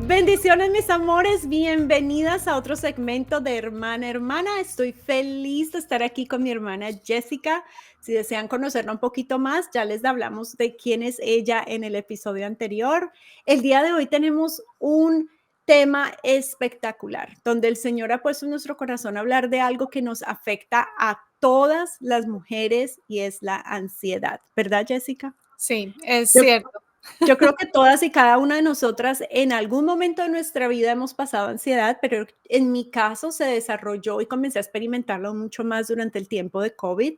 Bendiciones, mis amores, bienvenidas a otro segmento de Hermana Hermana. Estoy feliz de estar aquí con mi hermana Jessica. Si desean conocerla un poquito más, ya les hablamos de quién es ella en el episodio anterior. El día de hoy tenemos un tema espectacular, donde el Señor ha puesto en nuestro corazón hablar de algo que nos afecta a todas las mujeres y es la ansiedad. ¿Verdad, Jessica? Sí, es Yo cierto. yo creo que todas y cada una de nosotras en algún momento de nuestra vida hemos pasado ansiedad, pero en mi caso se desarrolló y comencé a experimentarlo mucho más durante el tiempo de COVID,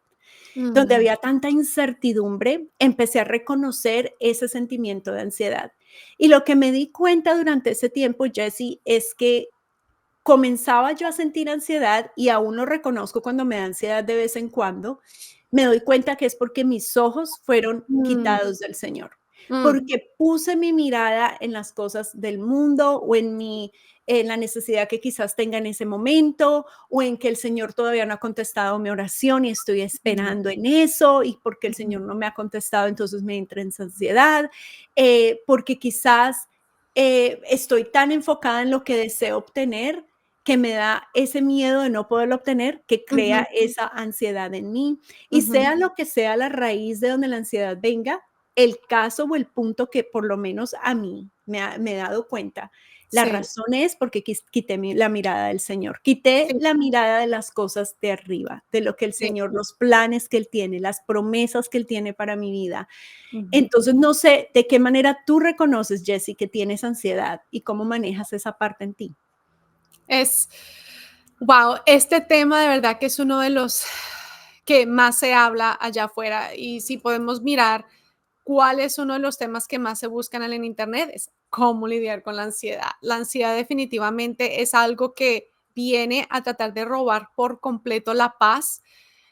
donde Mm, había tanta incertidumbre, empecé a reconocer ese sentimiento de ansiedad. Y lo que me di cuenta durante ese tiempo, Jessie, es que comenzaba yo a sentir ansiedad y aún lo reconozco cuando me da ansiedad de vez en cuando, me doy cuenta que es porque mis ojos fueron mm, quitados del Señor, mm, porque puse mi mirada en las cosas del mundo o en la necesidad que quizás tenga en ese momento o en que el Señor todavía no ha contestado mi oración y estoy mm, esperando en eso y porque el ujú. Señor no me ha contestado, entonces me entra en ansiedad, porque quizás estoy tan enfocada en lo que deseo obtener que me da ese miedo de no poderlo obtener, que crea Ujú, esa ansiedad en mí. Y ujú. sea lo que sea la raíz de donde la ansiedad venga, el caso o el punto que por lo menos a mí me he dado cuenta, la Sí, razón es porque quité la mirada del Señor, quité sí, la mirada de las cosas de arriba, de lo que el sí. Señor, los planes que Él tiene, las promesas que Él tiene para mi vida. Ujú. Entonces, no sé de qué manera tú reconoces, Jessie, que tienes ansiedad y cómo manejas esa parte en ti. Es, wow, este tema de verdad que es uno de los que más se habla allá afuera. Y si podemos mirar cuál es uno de los temas que más se buscan en el Internet, es cómo lidiar con la ansiedad. La ansiedad definitivamente es algo que viene a tratar de robar por completo la paz,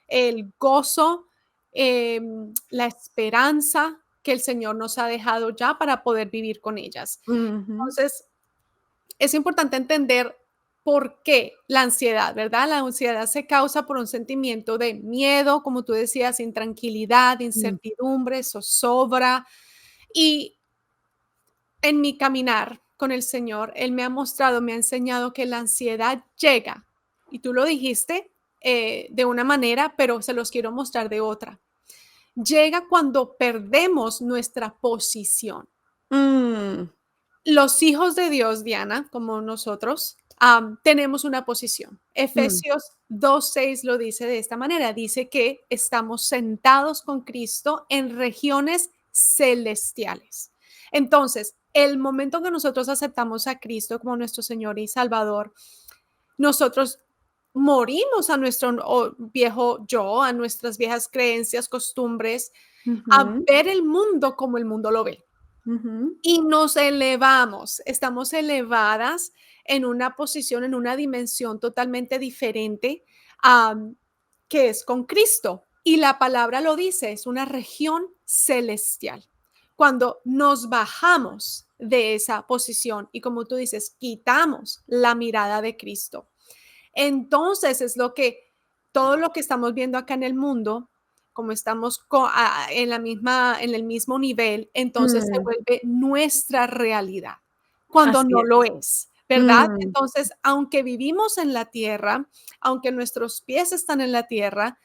el gozo, la esperanza que el Señor nos ha dejado ya para poder vivir con ellas. Ujú, Entonces, es importante entender por qué la ansiedad, ¿verdad? La ansiedad se causa por un sentimiento de miedo, como tú decías, intranquilidad, mm, incertidumbre, zozobra. Y en mi caminar con el Señor, Él me ha mostrado, me ha enseñado que la ansiedad llega, y tú lo dijiste de una manera, pero se los quiero mostrar de otra. Llega cuando perdemos nuestra posición. mm, Los hijos de Dios, Diana, como nosotros, tenemos una posición. mm, Efesios 2:6 lo dice de esta manera. Dice que estamos sentados con Cristo en regiones celestiales. Entonces, el momento que nosotros aceptamos a Cristo como nuestro Señor y Salvador, nosotros morimos a nuestro viejo yo, a nuestras viejas creencias, costumbres, a ujú, ver el mundo como el mundo lo ve. ujú. Y nos elevamos, estamos elevadas en una posición, en una dimensión totalmente diferente, que es con Cristo. Y la palabra lo dice, es una región celestial. Cuando nos bajamos de esa posición y como tú dices, quitamos la mirada de Cristo. Entonces es lo que todo lo que estamos viendo acá en el mundo, como estamos en la misma, en el mismo nivel, entonces se Mm, vuelve nuestra realidad, cuando así no es. lo es, ¿verdad? Mm, Entonces, aunque vivimos en la tierra, aunque nuestros pies están en la tierra,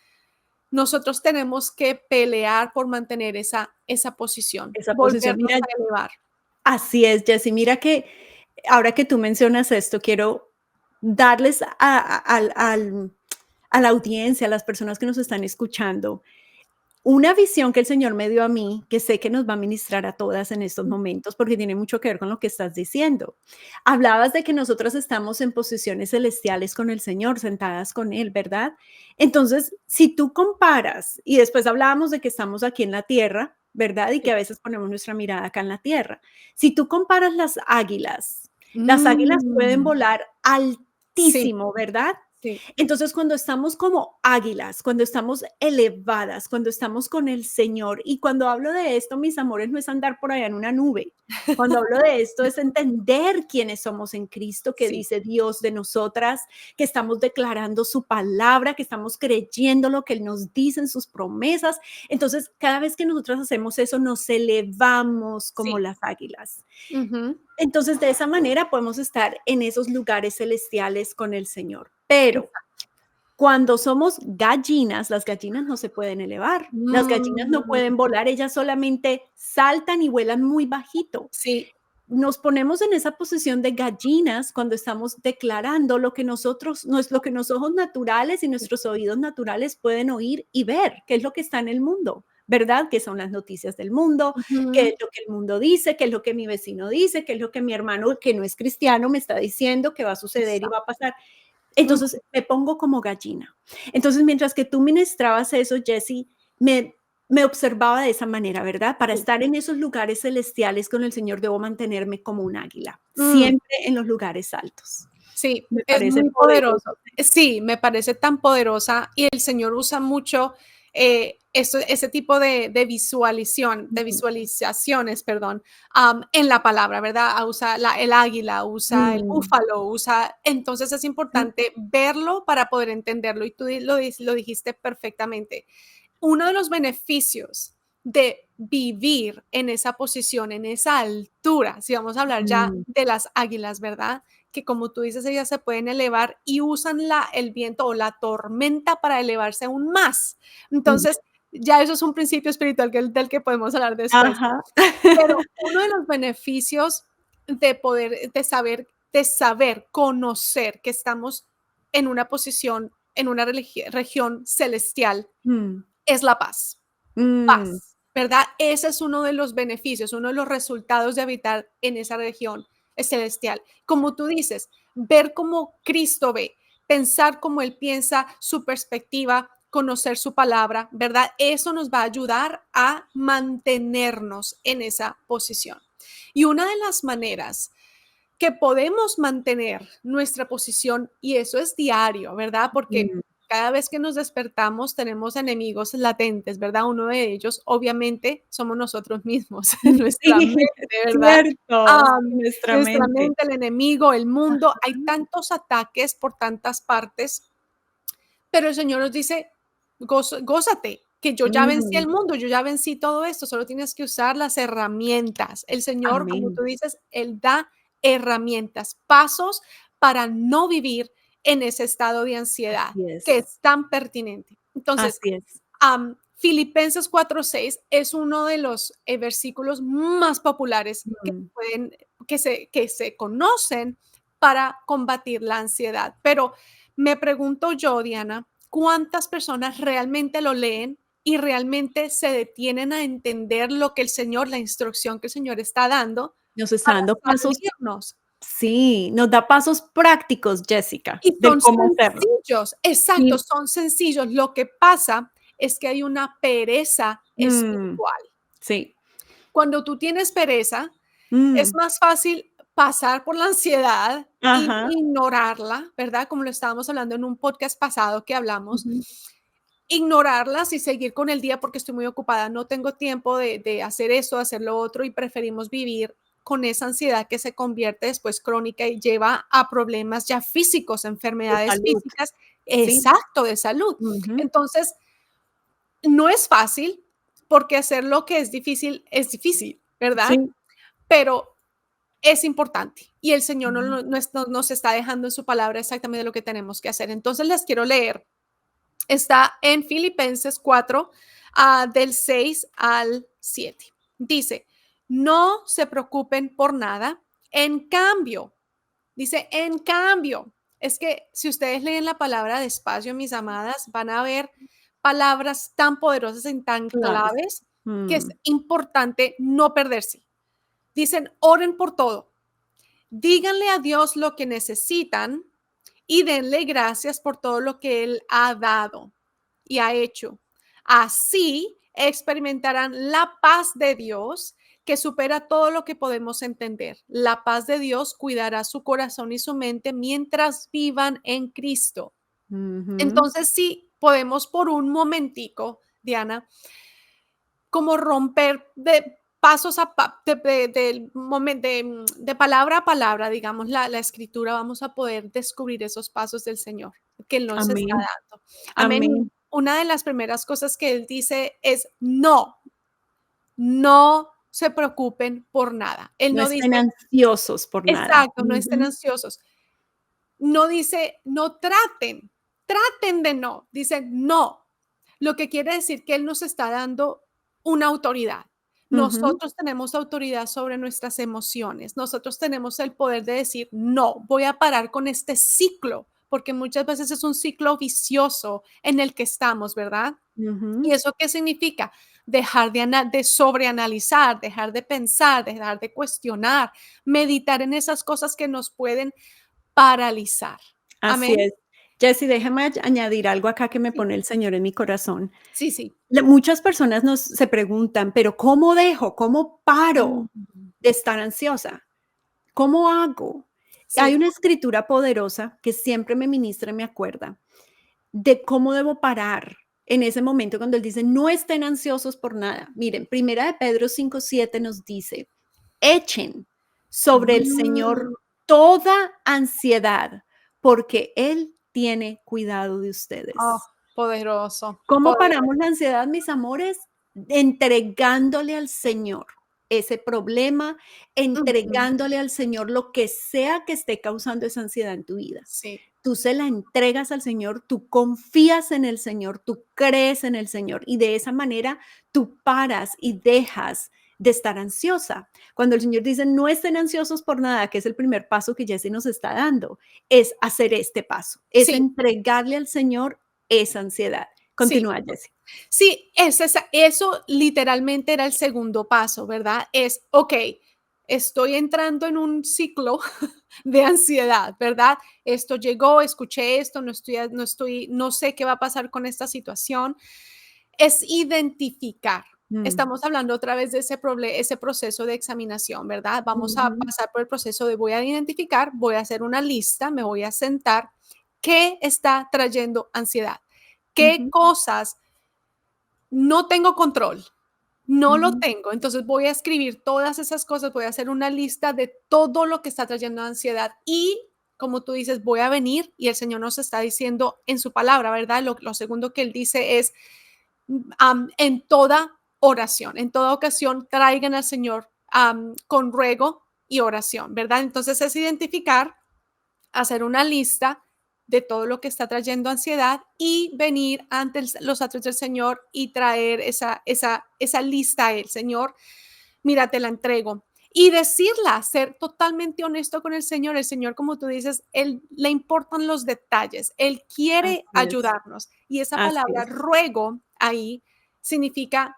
nosotros tenemos que pelear por mantener esa posición, esa posición. volvernos Mira, a elevar. así es, Jessy. Mira que ahora que tú mencionas esto, quiero darles a la audiencia, a las personas que nos están escuchando, una visión que el Señor me dio a mí, que sé que nos va a ministrar a todas en estos momentos, porque tiene mucho que ver con lo que estás diciendo. Hablabas de que nosotros estamos en posiciones celestiales con el Señor, sentadas con Él, ¿verdad? Entonces, si tú comparas, y después hablábamos de que estamos aquí en la tierra, ¿verdad? Y que Sí. a veces ponemos nuestra mirada acá en la tierra. Si tú comparas las águilas Mm, pueden volar sí, altísimo, ¿verdad? Sí. Entonces, cuando estamos como águilas, cuando estamos elevadas, cuando estamos con el Señor, y cuando hablo de esto, mis amores, no es andar por allá en una nube. Cuando hablo de esto es entender quiénes somos en Cristo, que Sí. dice Dios de nosotras, que estamos declarando su palabra, que estamos creyendo lo que Él nos dice en sus promesas. Entonces, cada vez que nosotros hacemos eso, nos elevamos como Sí. las águilas. Ujú. Entonces, de esa manera podemos estar en esos lugares celestiales con el Señor. Pero Exacto. cuando somos gallinas, las gallinas no se pueden elevar, las gallinas no Mm, pueden volar, ellas solamente saltan y vuelan muy bajito. sí, Nos ponemos en esa posición de gallinas cuando estamos declarando lo que nosotros, no es lo que nuestros ojos naturales y nuestros oídos naturales pueden oír y ver, qué es lo que está en el mundo, ¿verdad? ¿Qué son las noticias del mundo? ¿Qué ujú, es lo que el mundo dice? ¿Qué es lo que mi vecino dice? ¿Qué es lo que mi hermano que no es cristiano me está diciendo que va a suceder y va a exacto. pasar? Ujú, Entonces, me pongo como gallina. Entonces, mientras que tú ministrabas eso, Jessie, me me observaba de esa manera, ¿verdad? Para sí. estar en esos lugares celestiales con el Señor, debo mantenerme como un águila, Mm. siempre en los lugares altos. Sí, Me es parece muy poderoso. poderoso. Sí, me parece tan poderosa y el Señor usa mucho, ese tipo de de Ujú. visualizaciones, perdón, en la palabra, ¿verdad? Usa el águila, usa el Mm, búfalo, usa entonces es sí. importante verlo para poder entenderlo y tú lo dijiste perfectamente. Uno de los beneficios de vivir en esa posición, en esa altura, si vamos a hablar ya Mm, de las águilas, ¿verdad? Que como tú dices, ellas se pueden elevar y usan el viento o la tormenta para elevarse aún más. mm. Entonces, ya eso es un principio espiritual del que podemos hablar después. Ajá. Pero uno de los beneficios de poder, de saber, conocer que estamos en una posición, en una región celestial, Mm, es la paz. mm, Paz, ¿verdad? Ese es uno de los beneficios, uno de los resultados de habitar en esa región celestial. Como tú dices, ver como Cristo ve, pensar como Él piensa, su perspectiva, conocer su palabra, ¿verdad? Eso nos va a ayudar a mantenernos en esa posición. Y una de las maneras que podemos mantener nuestra posición, y eso es diario, ¿verdad? Porque mm. cada vez que nos despertamos tenemos enemigos latentes, ¿verdad? Uno de ellos, obviamente, somos nosotros mismos, nuestra Sí, mente, ¿verdad? cierto, sí, nuestra Nuestra mente. mente, el enemigo, el mundo, hay Ajá. tantos ataques por tantas partes, pero el Señor nos dice, gózate, que yo ya vencí Mm, el mundo, yo ya vencí todo esto, solo tienes que usar las herramientas. El Señor, como amén. tú dices, Él da herramientas, pasos para no vivir en ese estado de ansiedad Así que es, es tan pertinente. Entonces, así es. Filipenses 4:6 es uno de los versículos más populares Mm. que se conocen para combatir la ansiedad. Pero me pregunto yo, Diana, ¿cuántas personas realmente lo leen y realmente se detienen a entender lo que el Señor, la instrucción que el Señor está dando Nos está para dando pasos. salirnos? Sí, nos da pasos prácticos, Jessica, Y del son cómo hacerlo. sencillos, exacto, Sí. son sencillos. Lo que pasa es que hay una pereza Mm, espiritual. sí. Cuando tú tienes pereza, es Mm, más fácil pasar por la ansiedad y ajá. ignorarla, ¿verdad? Como lo estábamos hablando en un podcast pasado que hablamos, Ujú. ignorarlas y seguir con el día porque estoy muy ocupada, no tengo tiempo de hacer eso, hacer lo otro y preferimos vivir con esa ansiedad que se convierte después crónica y lleva a problemas ya físicos, De enfermedades salud, físicas, sí. exacto, de salud. Ujú. Entonces, no es fácil porque hacer lo que es difícil, ¿verdad? Sí. Pero es importante y el Señor Ujú. nos está dejando en su palabra exactamente lo que tenemos que hacer. Entonces les quiero leer. Está en Filipenses 4, del 6 al 7. Dice, no se preocupen por nada. En cambio, dice, en cambio, es que si ustedes leen la palabra despacio, mis amadas, van a ver palabras tan poderosas y tan Claves. claves que es Mm, importante no perderse. Dicen, oren por todo. Díganle a Dios lo que necesitan y denle gracias por todo lo que Él ha dado y ha hecho. Así experimentarán la paz de Dios que supera todo lo que podemos entender. La paz de Dios cuidará su corazón y su mente mientras vivan en Cristo. Ujú. Entonces, sí, podemos por un momentico, Diana, como romper de pasos a del momento de palabra a palabra, digamos, la escritura, vamos a poder descubrir esos pasos del Señor que Él nos está Amén, dando. Amén. amén. Una de las primeras cosas que Él dice es: "No, no se preocupen por nada". Él No no estén dice ansiosos por nada. exacto, no estén Ujú, ansiosos. No dice: "No traten, traten de no", dice: "No". Lo que quiere decir que Él nos está dando una autoridad. ujú, Nosotros tenemos autoridad sobre nuestras emociones. Nosotros tenemos el poder de decir: "No, voy a parar con este ciclo", porque muchas veces es un ciclo vicioso en el que estamos, ¿verdad? ¿Y ujú. eso qué significa? Dejar de sobreanalizar, dejar de pensar, dejar de cuestionar, meditar en esas cosas que nos pueden paralizar. Así Amén. es. Jessy, déjame añadir algo acá que me Sí, pone el Señor en mi corazón. sí, sí. Muchas personas se preguntan, pero ¿cómo dejo? ¿Cómo paro Ujú. de estar ansiosa? ¿Cómo hago? Hay Sí. una escritura poderosa que siempre me ministra y me acuerda de cómo debo parar en ese momento cuando él dice, no estén ansiosos por nada. Miren, primera de Pedro 5:7 nos dice, echen sobre el Señor Mm. toda ansiedad, porque Él tiene cuidado de Oh, ustedes. poderoso, ¿Cómo paramos poderoso. la ansiedad, mis amores? Entregándole al Señor ese problema, Ujú. entregándole al Señor lo que sea que esté causando esa ansiedad en tu vida. Sí, Tú se la entregas al Señor, tú confías en el Señor, tú crees en el Señor y de esa manera tú paras y dejas de estar ansiosa. Cuando el Señor dice, no estén ansiosos por nada, que es el primer paso que Jesse nos está dando, es hacer este paso, es sí, entregarle al Señor esa ansiedad. sí. Continúa, Jessie. Sí, eso literalmente era el segundo paso, ¿verdad? Es, okey, estoy entrando en un ciclo de ansiedad, ¿verdad? Esto llegó, escuché esto, no sé qué va a pasar con esta situación. Es identificar. Mm, Estamos hablando otra vez de ese proceso de examinación, ¿verdad? Vamos a ujú, pasar por el proceso de voy a identificar, voy a hacer una lista, me voy a sentar, ¿qué está trayendo ansiedad? ¿Qué ujú, cosas no tengo control? No lo ujú. tengo. Entonces voy a escribir todas esas cosas, voy a hacer una lista de todo lo que está trayendo ansiedad y como tú dices, voy a venir y el Señor nos está diciendo en su palabra, ¿verdad? Lo segundo que Él dice es, en toda oración, en toda ocasión, traigan al Señor con ruego y oración, ¿verdad? Entonces es identificar, hacer una lista de todo lo que está trayendo ansiedad y venir ante los atrios del Señor y traer esa lista a Él. Señor, mira, te la entrego. Y decirla, ser totalmente honesto con el Señor. El Señor, como tú dices, Él le importan los detalles. Él quiere Así es, ayudarnos. Y esa así palabra es, ruego ahí significa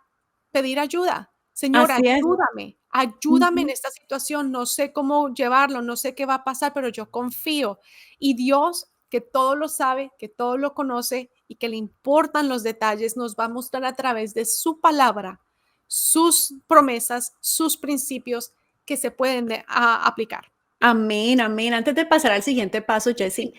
pedir ayuda. Señor, así es. ayúdame, ayúdame en Ujú. esta situación. No sé cómo llevarlo, no sé qué va a pasar, pero yo confío. Y Dios, que todo lo sabe, que todo lo conoce y que le importan los detalles, nos va a mostrar a través de su palabra sus promesas, sus principios que se pueden aplicar. Amén, amén. Antes de pasar al siguiente paso, Sí. Jessie,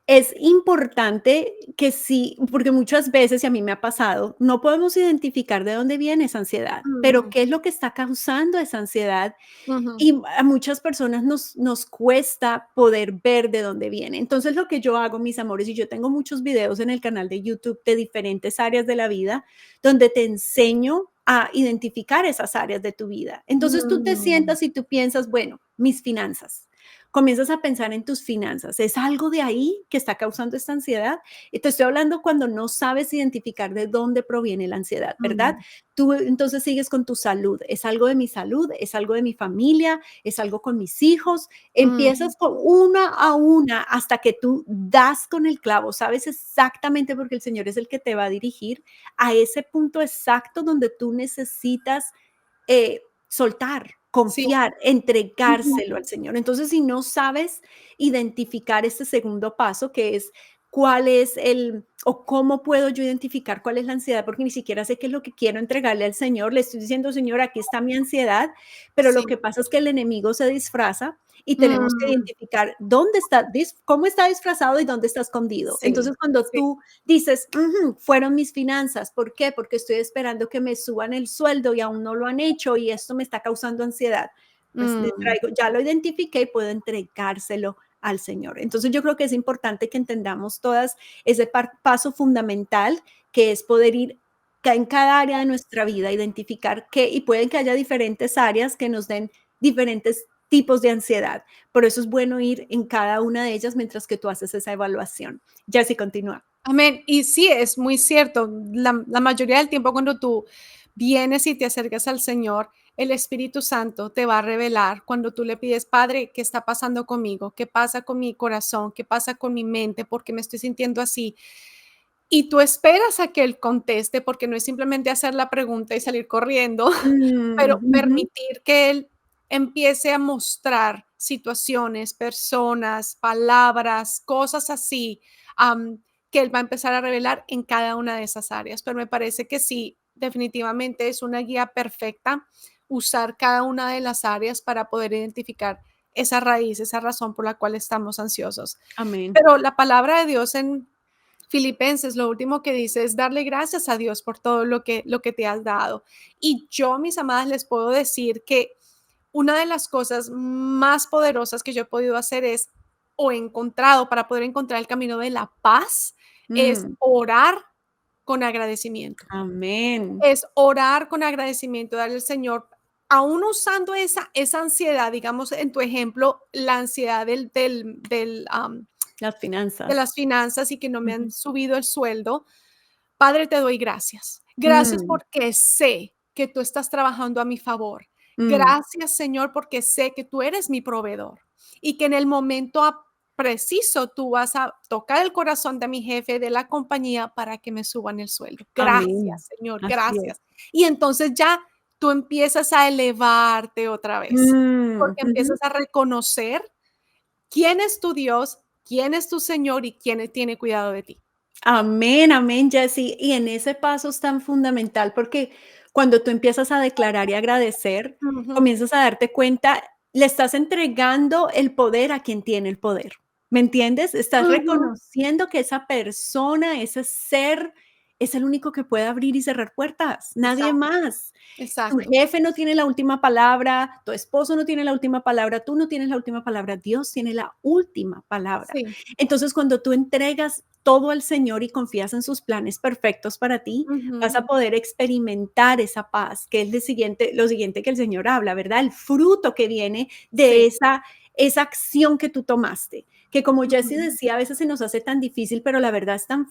es importante que sí, porque muchas veces, y a mí me ha pasado, no podemos identificar de dónde viene esa ansiedad, pero Ujú, qué es lo que está causando esa ansiedad. ujú. Y a muchas personas nos cuesta poder ver de dónde viene. Entonces, lo que yo hago, mis amores, y yo tengo muchos videos en el canal de YouTube de diferentes áreas de la vida, donde te enseño a identificar esas áreas de tu vida. Entonces, tú te Mm, sientas y tú piensas, bueno, mis finanzas. Comienzas a pensar en tus finanzas. ¿Es algo de ahí que está causando esta ansiedad? Y te estoy hablando cuando no sabes identificar de dónde proviene la ansiedad, ¿verdad? mm, Tú entonces sigues con tu salud. ¿Es algo de mi salud? ¿Es algo de mi familia? ¿Es algo con mis hijos? mm, Empiezas con una a una hasta que tú das con el clavo. Sabes exactamente porque el Señor es el que te va a dirigir a ese punto exacto donde tú necesitas soltar, sí, confiar, ujú, entregárselo al Señor. Entonces, si no sabes identificar este segundo paso, que es cuál es el o cómo puedo yo identificar cuál es la ansiedad, porque ni siquiera sé qué es lo que quiero entregarle al Señor. Le estoy diciendo, Señor, aquí está mi ansiedad, pero lo sí, que pasa es que el enemigo se disfraza y tenemos que Mm, identificar dónde está, cómo está disfrazado y dónde está escondido. sí, Entonces, cuando sí. tú dices, "Ujú, fueron mis finanzas, ¿por qué? Porque estoy esperando que me suban el sueldo y aún no lo han hecho y esto me está causando ansiedad". Pues le Mm, traigo, ya lo identifiqué y puedo entregárselo al Señor. Entonces yo creo que es importante que entendamos todas ese paso fundamental que es poder ir en cada área de nuestra vida, identificar qué, y pueden que haya diferentes áreas que nos den diferentes tipos de ansiedad. Por eso es bueno ir en cada una de ellas mientras que tú haces esa evaluación. Jessy, continúa. amén. Y sí, es muy cierto. La mayoría del tiempo cuando tú vienes y te acercas al Señor, el Espíritu Santo te va a revelar cuando tú le pides, Padre, ¿qué está pasando conmigo? ¿Qué pasa con mi corazón? ¿Qué pasa con mi mente? ¿Por qué me estoy sintiendo así? Y tú esperas a que Él conteste, porque no es simplemente hacer la pregunta y salir corriendo, pero Ujú. permitir que Él empiece a mostrar situaciones, personas, palabras, cosas así, que Él va a empezar a revelar en cada una de esas áreas. Pero me parece que sí, definitivamente es una guía perfecta usar cada una de las áreas para poder identificar esa raíz, esa razón por la cual estamos ansiosos. Amén. Pero la palabra de Dios en Filipenses, lo último que dice es darle gracias a Dios por todo lo que te has dado. Y yo, mis amadas, les puedo decir que una de las cosas más poderosas que yo he podido hacer es, o he encontrado para poder encontrar el camino de la paz, es Mm, orar con agradecimiento. amén. Es orar con agradecimiento, darle al Señor, aún usando esa ansiedad, digamos, en tu ejemplo, la ansiedad Las de finanzas. las finanzas y que no me han Ujú. subido el sueldo. Padre, te doy gracias. Gracias Mm, porque sé que tú estás trabajando a mi favor. mm, Gracias, Señor, porque sé que tú eres mi proveedor y que en el momento preciso tú vas a tocar el corazón de mi jefe de la compañía para que me suban el sueldo. amén. Gracias, Señor, Así es. gracias. Y entonces ya tú empiezas a elevarte otra vez, porque Ujú. empiezas a reconocer quién es tu Dios, quién es tu Señor y quién tiene cuidado de ti. Amén, amén, Jessy. Y en ese paso es tan fundamental porque cuando tú empiezas a declarar y agradecer, Ujú, comienzas a darte cuenta, le estás entregando el poder a quien tiene el poder. ¿Me entiendes? Estás ujú, reconociendo que esa persona, ese ser, es el único que puede abrir y cerrar puertas, nadie exacto, más. Tu exacto. jefe no tiene la última palabra, tu esposo no tiene la última palabra, tú no tienes la última palabra, Dios tiene la última palabra. Sí, Entonces, cuando tú entregas todo al Señor y confías en sus planes perfectos para ti, vas ujú, a poder experimentar esa paz, que es lo siguiente que el Señor habla, ¿verdad? El fruto que viene de sí, esa acción que tú tomaste, que como Jesse ujú, decía, a veces se nos hace tan difícil, pero la verdad es tan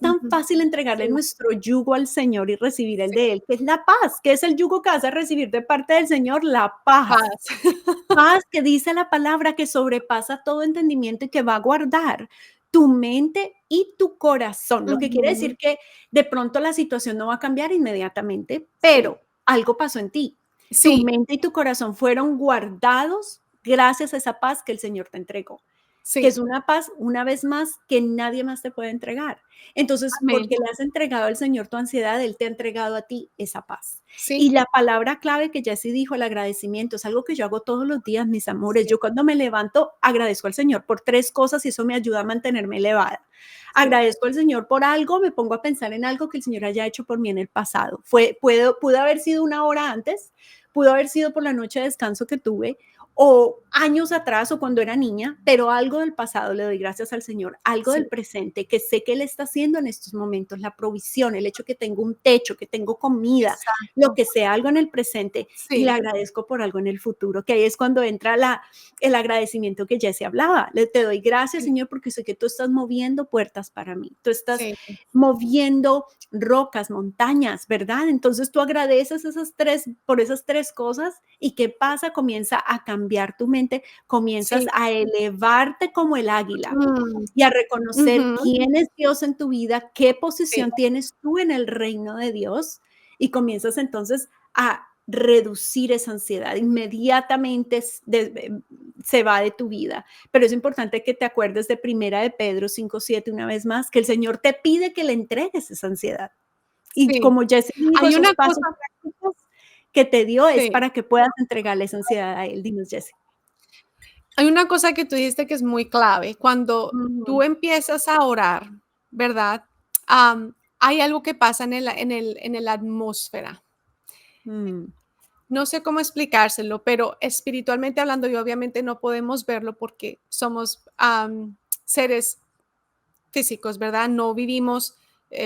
ujú. fácil entregarle Sí, nuestro yugo al Señor y recibir el sí, de Él, que es la paz, que es el yugo que vas a recibir de parte del Señor, la paz. paz. Paz que dice la palabra que sobrepasa todo entendimiento y que va a guardar tu mente y tu corazón. Lo que quiere Ujú, decir que de pronto la situación no va a cambiar inmediatamente, sí, pero algo pasó en ti. Tu sí, mente y tu corazón fueron guardados gracias a esa paz que el Señor te entregó, que es sí, una paz, una vez más, que nadie más te puede entregar. Entonces, amén. porque le has entregado al Señor tu ansiedad, Él te ha entregado a ti esa paz. Y Sí, la palabra clave que Jessie dijo, el agradecimiento, es algo que yo hago todos los días, mis amores. sí, Yo cuando me levanto agradezco al Señor por 3 cosas y eso me ayuda a mantenerme elevada. sí, Agradezco al Señor por algo, me pongo a pensar en algo que el Señor haya hecho por mí en el pasado. Pudo haber sido una hora antes, pudo haber sido por la noche de descanso que tuve, o años atrás o cuando era niña, pero algo del pasado le doy gracias al Señor, algo del sí, presente que sé que Él está haciendo en estos momentos, la provisión, el hecho que tengo un techo, que tengo comida, lo exacto. que sea, algo en el presente, y le Sí, agradezco por algo en el futuro, que ahí es cuando entra el agradecimiento que Jesse hablaba. Te doy gracias, sí, Señor, porque sé que tú estás moviendo puertas para mí, tú estás sí, moviendo rocas, montañas, ¿verdad? Entonces tú agradeces por esas 3 cosas y ¿qué pasa? Comienza a cambiar tu mente, comienzas sí. a elevarte como el águila Mm, y a reconocer ujú, quién es Dios en tu vida, qué sí, posición tienes tú en el reino de Dios y comienzas entonces a reducir esa ansiedad. Inmediatamente se va de tu vida. Pero es importante que te acuerdes de Primera de Pedro 5:7 una vez más, que el Señor te pide que le entregues esa ansiedad. Y sí. como Jesse dijo, Hay esos una pasos cosa prácticos que te dio es sí. para que puedas entregarle esa ansiedad a Él. Dinos, Jesse. Hay una cosa que tú dijiste que es muy clave. Cuando Ujú, tú empiezas a orar, ¿verdad? Hay algo que pasa en el atmósfera. mm, No sé cómo explicárselo, pero espiritualmente hablando, y obviamente no podemos verlo porque somos, seres físicos, ¿verdad? No vivimos,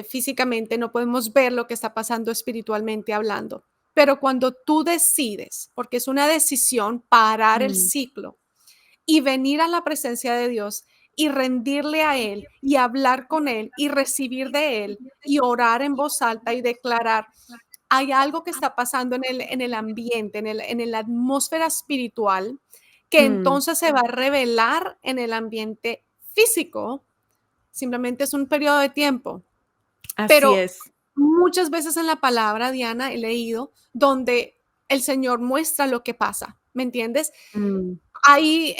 físicamente, no podemos ver lo que está pasando espiritualmente hablando. Pero cuando tú decides, porque es una decisión, parar el mm, ciclo y venir a la presencia de Dios y rendirle a Él y hablar con Él y recibir de Él y orar en voz alta y declarar, hay algo que está pasando en el ambiente, en la atmósfera espiritual, que mm. entonces se va a revelar en el ambiente físico. Simplemente es un periodo de tiempo, Así pero es. muchas veces en la palabra, Diana, he leído donde el Señor muestra lo que pasa, ¿me entiendes? Mm, Hay,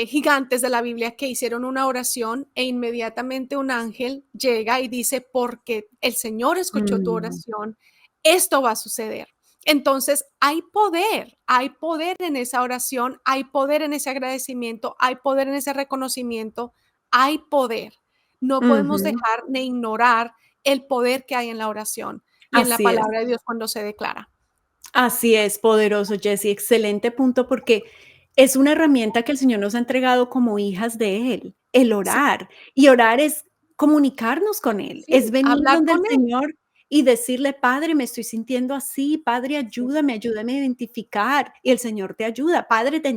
gigantes de la Biblia que hicieron una oración e inmediatamente un ángel llega y dice: "Porque el Señor escuchó tu mm. oración, esto va a suceder". Entonces, hay poder en esa oración, hay poder en ese agradecimiento, hay poder en ese reconocimiento, hay poder. No podemos Ujú. dejar ni ignorar el poder que hay en la oración y en la Así es. palabra de Dios cuando se declara. Así es, poderoso, Jessy. Excelente punto, porque es una herramienta que el Señor nos ha entregado como hijas de Él, el Sí, orar. Y orar es comunicarnos con Él, sí, es venir hablar donde el con Él. Señor y decirle: "Padre, me estoy sintiendo así, Padre, Sí, ayúdame, ayúdame a identificar", y el Señor te ayuda. Padre, te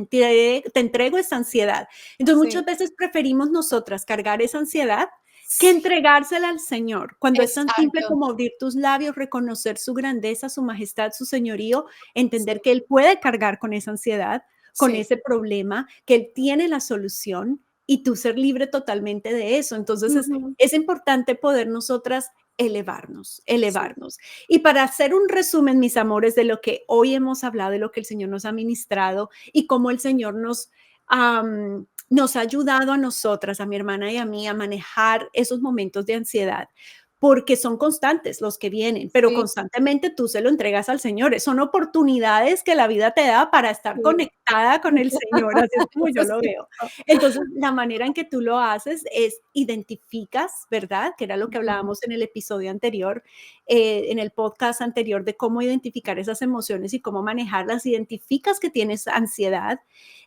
entrego esta ansiedad. Entonces, muchas sí, veces preferimos nosotras cargar esa ansiedad que sí. entregársela al Señor, cuando es tan simple Exacto, como abrir tus labios, reconocer su grandeza, su majestad, su señorío, sí, entender que Él puede cargar con esa ansiedad, con sí. ese problema, que Él tiene la solución y tú ser libre totalmente de eso. Entonces Ujú, es importante poder nosotras elevarnos, sí, elevarnos. Y para hacer un resumen, mis amores, de lo que hoy hemos hablado, de lo que el Señor nos ha ministrado y cómo el Señor nos ha ayudado a nosotras, a mi hermana y a mí, a manejar esos momentos de ansiedad, porque son constantes los que vienen, pero sí, constantemente tú se lo entregas al Señor. Son oportunidades que la vida te da para estar sí. conectada con el Señor, así es como Eso yo es lo veo. cierto. Entonces, la manera en que tú lo haces es identificas, ¿verdad? Que era lo que Ujú, hablábamos en el episodio anterior, en el podcast anterior de cómo identificar esas emociones y cómo manejarlas. Identificas que tienes ansiedad,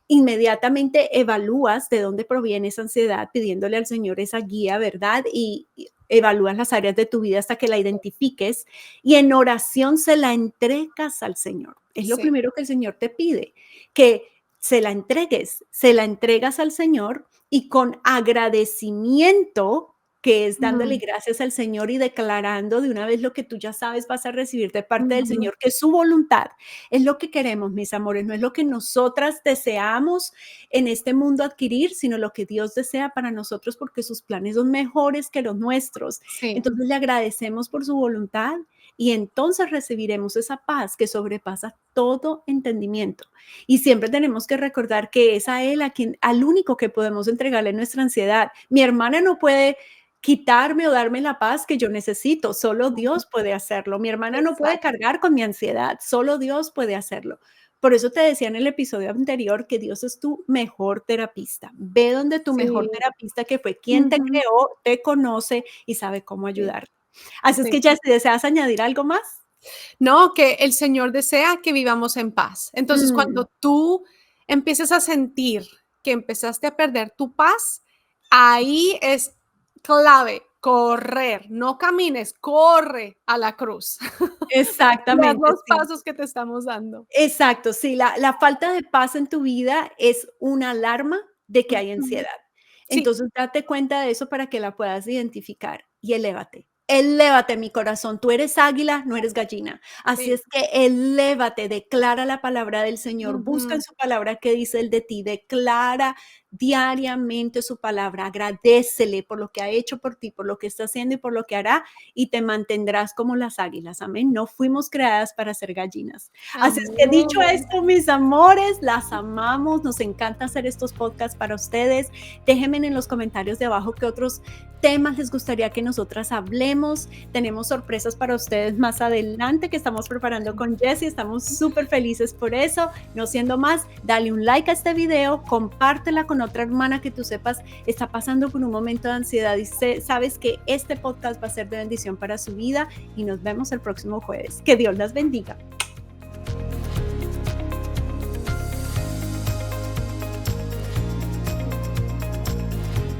inmediatamente evalúas de dónde proviene esa ansiedad, pidiéndole al Señor esa guía, ¿verdad? Y evalúas las áreas de tu vida hasta que la identifiques y en oración se la entregas al Señor. Es lo sí, primero que el Señor te pide, que se la entregues, se la entregas al Señor y con agradecimiento, que es dándole mm, gracias al Señor y declarando de una vez lo que tú ya sabes vas a recibir de parte del ujú, Señor, que es su voluntad, es lo que queremos, mis amores, no es lo que nosotras deseamos en este mundo adquirir, sino lo que Dios desea para nosotros, porque sus planes son mejores que los nuestros. sí, Entonces le agradecemos por su voluntad y entonces recibiremos esa paz que sobrepasa todo entendimiento. Y siempre tenemos que recordar que es a Él al único que podemos entregarle nuestra ansiedad. Mi hermana no puede quitarme o darme la paz que yo necesito, solo ujú, Dios puede hacerlo. Mi hermana no puede exacto, cargar con mi ansiedad, solo Dios puede hacerlo. Por eso te decía en el episodio anterior que Dios es tu mejor terapista. Ve donde tu mejor sí, terapista, que fue quien te ujú, creó, te conoce y sabe cómo sí, ayudarte. Así es sí. que ya, si deseas añadir algo más. No, que el Señor desea que vivamos en paz. Entonces, Mm, cuando tú empieces a sentir que empezaste a perder tu paz, ahí es clave correr, no camines, corre a la cruz y haz exactamente, los sí. pasos que te estamos dando. Exacto, sí, la falta de paz en tu vida es una alarma de que hay Ujú. ansiedad. Sí, Entonces, date cuenta de eso para que la puedas identificar y elévate. Elévate, mi corazón. Tú eres águila, no eres gallina. Así sí. es que elévate, declara la palabra del Señor. Busca en Ujú. su palabra qué dice Él de ti. Declara, diariamente su palabra, agradécele por lo que ha hecho por ti, por lo que está haciendo y por lo que hará, y te mantendrás como las águilas, amén. No fuimos creadas para ser gallinas. Así es que dicho Amén. esto, mis amores, las amamos, nos encanta hacer estos podcasts para ustedes. Déjenme en los comentarios de abajo qué otros temas les gustaría que nosotras hablemos. Tenemos sorpresas para ustedes más adelante que estamos preparando con Jessie. Estamos súper felices por eso. No siendo más, dale un like a este video, compártela con otra hermana que tú sepas está pasando por un momento de ansiedad y sabes que este podcast va a ser de bendición para su vida y nos vemos el próximo jueves. Que Dios las bendiga.